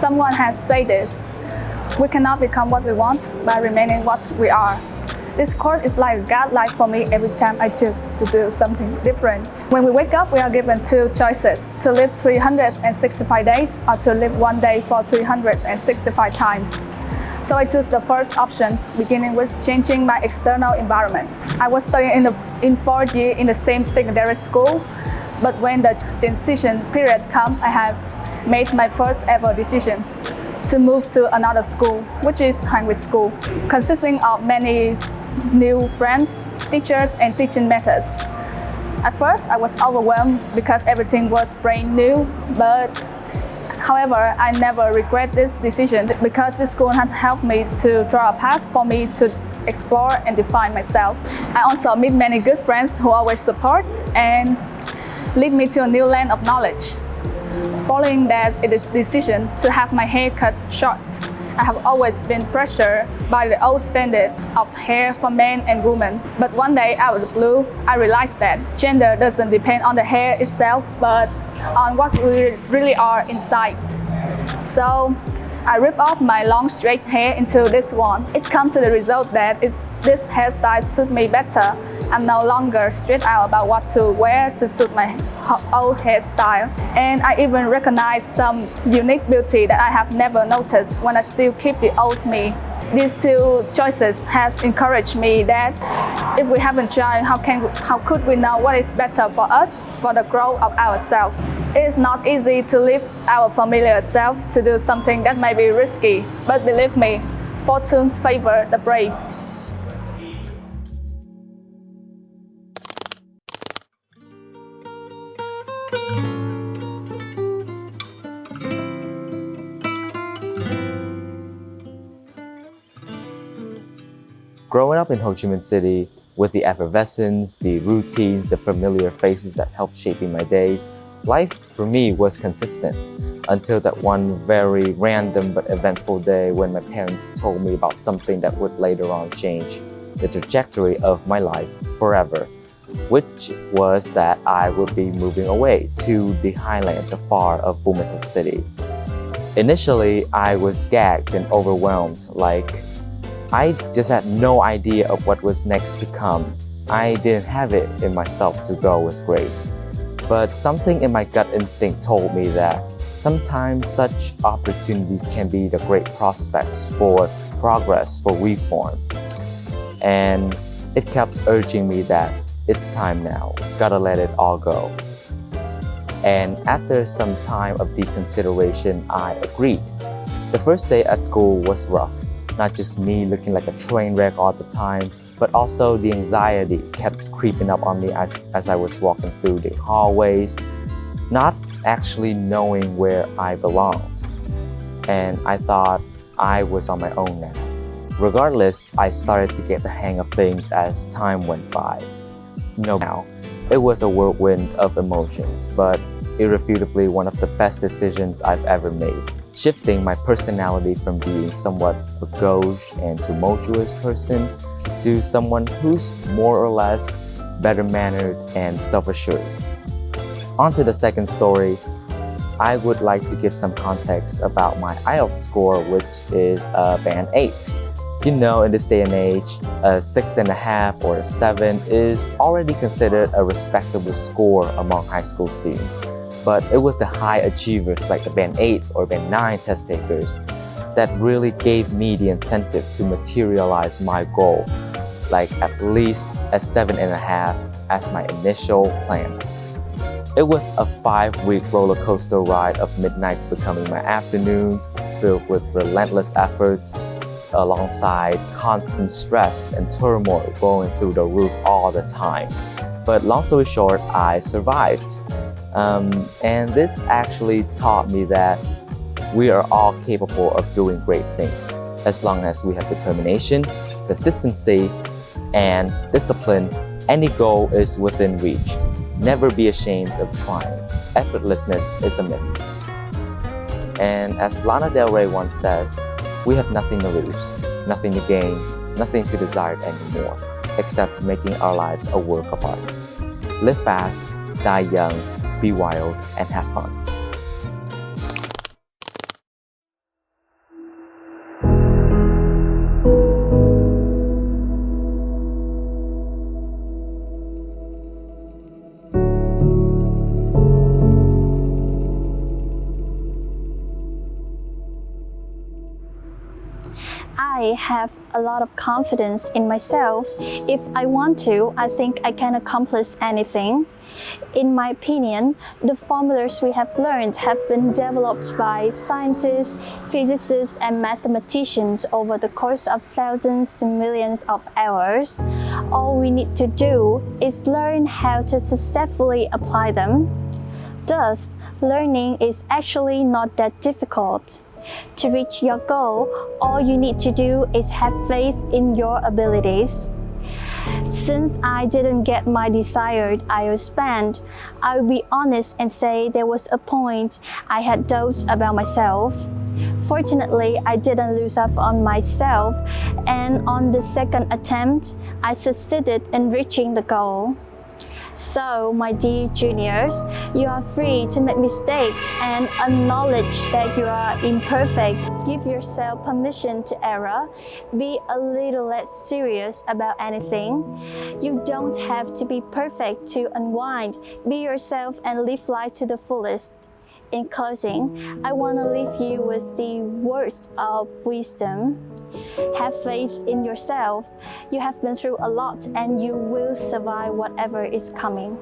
Someone has said this: we cannot become what we want by remaining what we are. This quote is like a guideline for me every time I choose to do something different. When we wake up, we are given two choices: to live 365 days or to live one day for 365 times. So I choose the first option, beginning with changing my external environment. I was studying in fourth year in the same secondary school, but when the transition period came, I have made my first ever decision to move to another school, which is Hoàng Việt School, consisting of many new friends, teachers, and teaching methods. At first, I was overwhelmed because everything was brand new, but however, I never regret this decision because this school had helped me to draw a path for me to explore and define myself. I also meet many good friends who always support and lead me to a new land of knowledge. Following that decision to have my hair cut short, I have always been pressured by the old standard of hair for men and women. But one day, out of the blue, I realized that gender doesn't depend on the hair itself, but on what we really are inside. So I ripped off my long straight hair into this one. It comes to the result that this hairstyle suits me better. I'm no longer stressed out about what to wear to suit my old hairstyle. And I even recognize some unique beauty that I have never noticed when I still keep the old me. These two choices has encouraged me that if we haven't tried, how could we know what is better for us, for the growth of ourselves? It is not easy to leave our familiar self to do something that may be risky, but believe me, fortune favors the brave. Growing up in Ho Chi Minh City, with the effervescence, the routines, the familiar faces that helped shaping my days, life for me was consistent until that one very random but eventful day when my parents told me about something that would later on change the trajectory of my life forever, which was that I would be moving away to the highlands afar of Bù Mét Thuật City. Initially, I was gagged and overwhelmed, like I just had no idea of what was next to come. I didn't have it in myself to go with grace. But something in my gut instinct told me that sometimes such opportunities can be the great prospects for progress, for reform. And it kept urging me that it's time now, gotta let it all go. And after some time of deep consideration, I agreed. The first day at school was rough. Not just me looking like a train wreck all the time, but also the anxiety kept creeping up on me as I was walking through the hallways, not actually knowing where I belonged. And I thought I was on my own now. Regardless, I started to get the hang of things as time went by. Now, it was a whirlwind of emotions, but irrefutably one of the best decisions I've ever made, shifting my personality from being somewhat a gauche and tumultuous person to someone who's more or less better-mannered and self-assured. On to the second story, I would like to give some context about my IELTS score, which is a band 8. You know, in this day and age, a 6.5 or a 7 is already considered a respectable score among high school students. But it was the high achievers like the band 8 or band 9 test takers that really gave me the incentive to materialize my goal, like at least a 7.5 as my initial plan. It was a 5-week roller coaster ride of midnights becoming my afternoons, filled with relentless efforts alongside constant stress and turmoil going through the roof all the time. But long story short, I survived. And this actually taught me that we are all capable of doing great things as long as we have determination, consistency, and discipline. Any goal is within reach. Never be ashamed of trying. Effortlessness is a myth. And as Lana Del Rey once says, we have nothing to lose, nothing to gain, nothing to desire anymore, except making our lives a work of art. Live fast, die young, be wild, and have fun. I have a lot of confidence in myself. If I want to, I think I can accomplish anything. In my opinion, the formulas we have learned have been developed by scientists, physicists, and mathematicians over the course of thousands and millions of hours. All we need to do is learn how to successfully apply them. Thus, learning is actually not that difficult. To reach your goal, all you need to do is have faith in your abilities. Since I didn't get my desired IELTS band, I'll be honest and say there was a point I had doubts about myself. Fortunately, I didn't lose up on myself, and on the second attempt, I succeeded in reaching the goal. So, my dear juniors, you are free to make mistakes and acknowledge that you are imperfect. Give yourself permission to error. Be a little less serious about anything. You don't have to be perfect to unwind. Be yourself and live life to the fullest. In closing, I want to leave you with the words of wisdom. Have faith in yourself. You have been through a lot and you will survive whatever is coming.